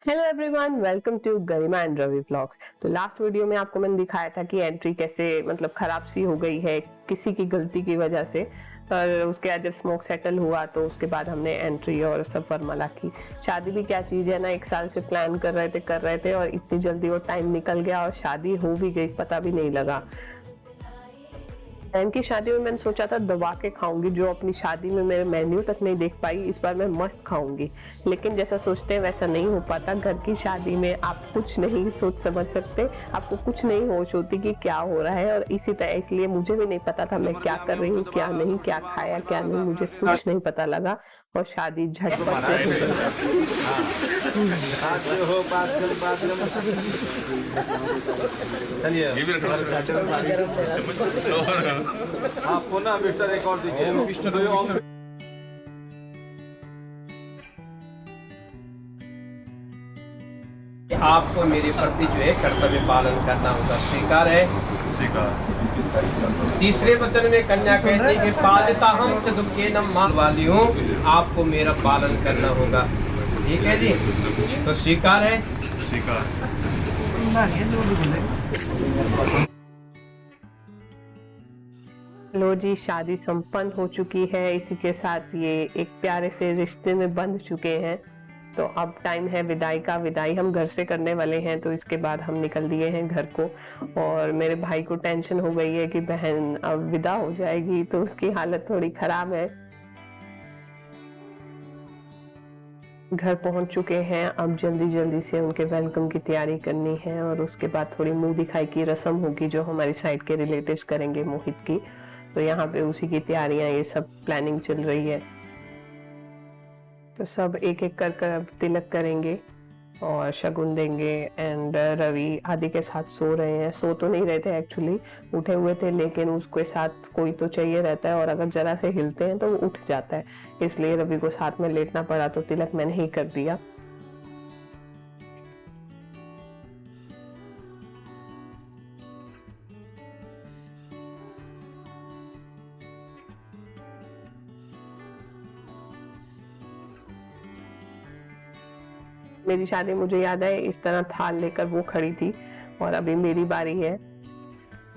Hello everyone, welcome to Garima and Ravi vlogs. तो last video में आपको मैंने दिखाया था कि एंट्री कैसे खराब सी हो गई है किसी की गलती की वजह से। और उसके बाद जब स्मोक सेटल हुआ तो उसके बाद हमने एंट्री और सब फॉर्मूला की। शादी भी क्या चीज है ना, 1 साल से प्लान कर रहे थे और इतनी जल्दी वो टाइम निकल गया और शादी हो भी गई, पता भी नहीं लगा। बहन की शादी में मैंने सोचा था दबा के खाऊंगी, जो अपनी शादी में मेरे मेन्यू तक नहीं देख पाई, इस बार मैं मस्त खाऊंगी। लेकिन जैसा सोचते हैं वैसा नहीं हो पाता। घर की शादी में आप कुछ नहीं सोच समझ सकते, आपको कुछ नहीं होश होती कि क्या हो रहा है। और इसी तरह इसलिए मुझे भी नहीं पता था मैं क्या कर रही हूँ, क्या नहीं, क्या खाया क्या नहीं, मुझे कुछ नहीं पता लगा और शादी झटपट से हो चलिए। आपको मेरे प्रति जो है कर्तव्य पालन करना होगा। स्वीकार है? स्वीकार। तीसरे वचन में कन्या कहती है कि पालिता हम चतुर्केनम माल वाली हूँ, आपको मेरा पालन करना होगा। ठीक है जी, तो स्वीकार है? स्वीकार। लो जी, शादी संपन्न हो चुकी है। इसी के साथ ये एक प्यारे से रिश्ते में बंध चुके हैं। तो अब टाइम है विदाई का। विदाई हम घर से करने वाले हैं, तो इसके बाद हम निकल दिए हैं घर को। और मेरे भाई को टेंशन हो गई है कि बहन अब विदा हो जाएगी, तो उसकी हालत थोड़ी खराब है। घर पहुंच चुके हैं, अब जल्दी जल्दी से उनके वेलकम की तैयारी करनी है और उसके बाद थोड़ी मुंह दिखाई की रस्म होगी जो हमारी साइड के रिलेटिव्स करेंगे मोहित की। तो यहाँ पे उसी की तैयारियां, ये सब प्लानिंग चल रही है। तो सब एक एक कर कर अब तिलक करेंगे और शगुन देंगे। एंड रवि आदि के साथ सो रहे हैं। सो तो नहीं रहे थे एक्चुअली, उठे हुए थे, लेकिन उसके साथ कोई तो चाहिए रहता है और अगर जरा से हिलते हैं तो वो उठ जाता है, इसलिए रवि को साथ में लेटना पड़ा। तो तिलक मैंने ही कर दिया। मेरी शादी मुझे याद है, इस तरह थाल लेकर वो खड़ी थी और अभी मेरी बारी है।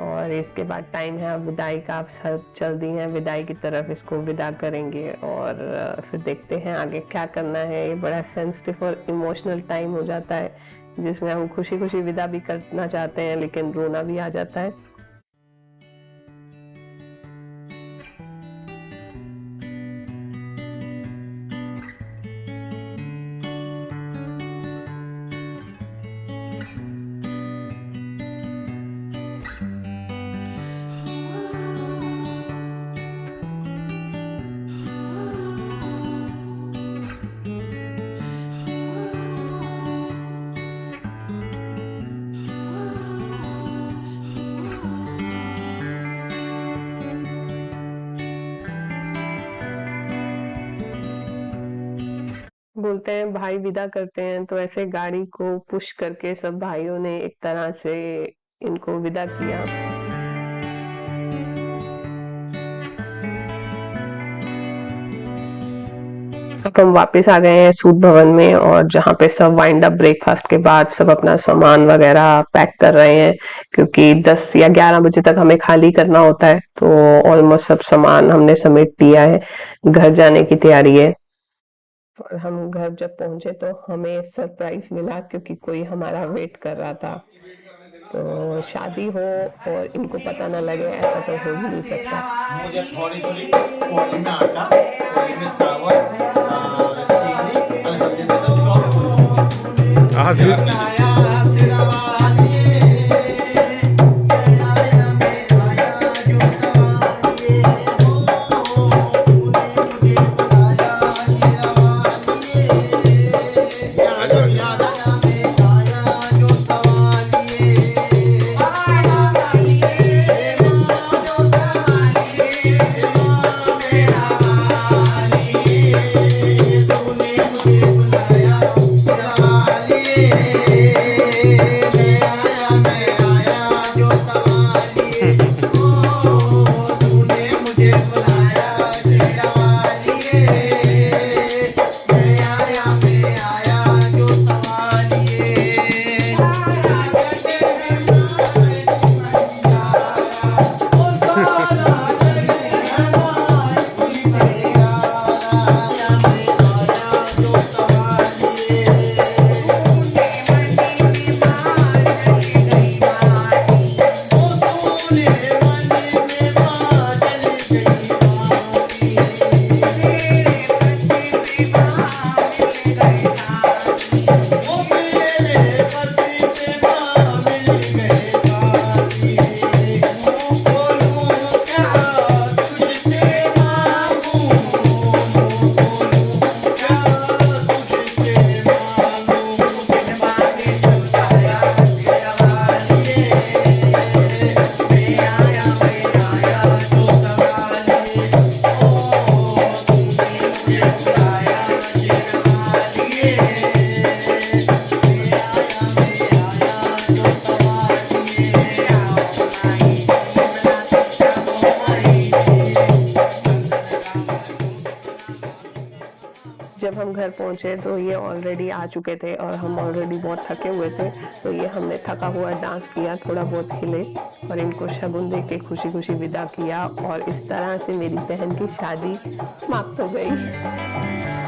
और इसके बाद टाइम है अब विदाई का। आप सब चल दी हैं विदाई की तरफ, इसको विदा करेंगे और फिर देखते हैं आगे क्या करना है। ये बड़ा सेंसिटिव और इमोशनल टाइम हो जाता है, जिसमें हम खुशी खुशी विदा भी करना चाहते हैं लेकिन रोना भी आ जाता है। बोलते हैं भाई विदा करते हैं, तो ऐसे गाड़ी को पुश करके सब भाइयों ने एक तरह से इनको विदा किया। अब हम वापस आ गए हैं सूद भवन में, और जहाँ पे सब वाइंड अप ब्रेकफास्ट के बाद सब अपना सामान वगैरह पैक कर रहे हैं, क्योंकि 10 या 11 बजे तक हमें खाली करना होता है। तो ऑलमोस्ट सब सामान हमने समेट दिया है, घर जाने की तैयारी है। और हम घर जब पहुंचे तो हमें सरप्राइज मिला, क्योंकि कोई हमारा वेट कर रहा था। तो शादी हो और इनको पता न लगे, ऐसा तो हो ही नहीं सकता। मुझे थोड़ी थोड़ी कोली में आटा, कोली में चावल और चीनी और हल्दी में तो चौक जब हम घर पहुंचे तो ये ऑलरेडी आ चुके थे और हम ऑलरेडी बहुत थके हुए थे, तो ये हमने थका हुआ डांस किया, थोड़ा बहुत हिले और इनको शगुन दे के खुशी खुशी विदा किया और इस तरह से मेरी बहन की शादी समाप्त हो गई।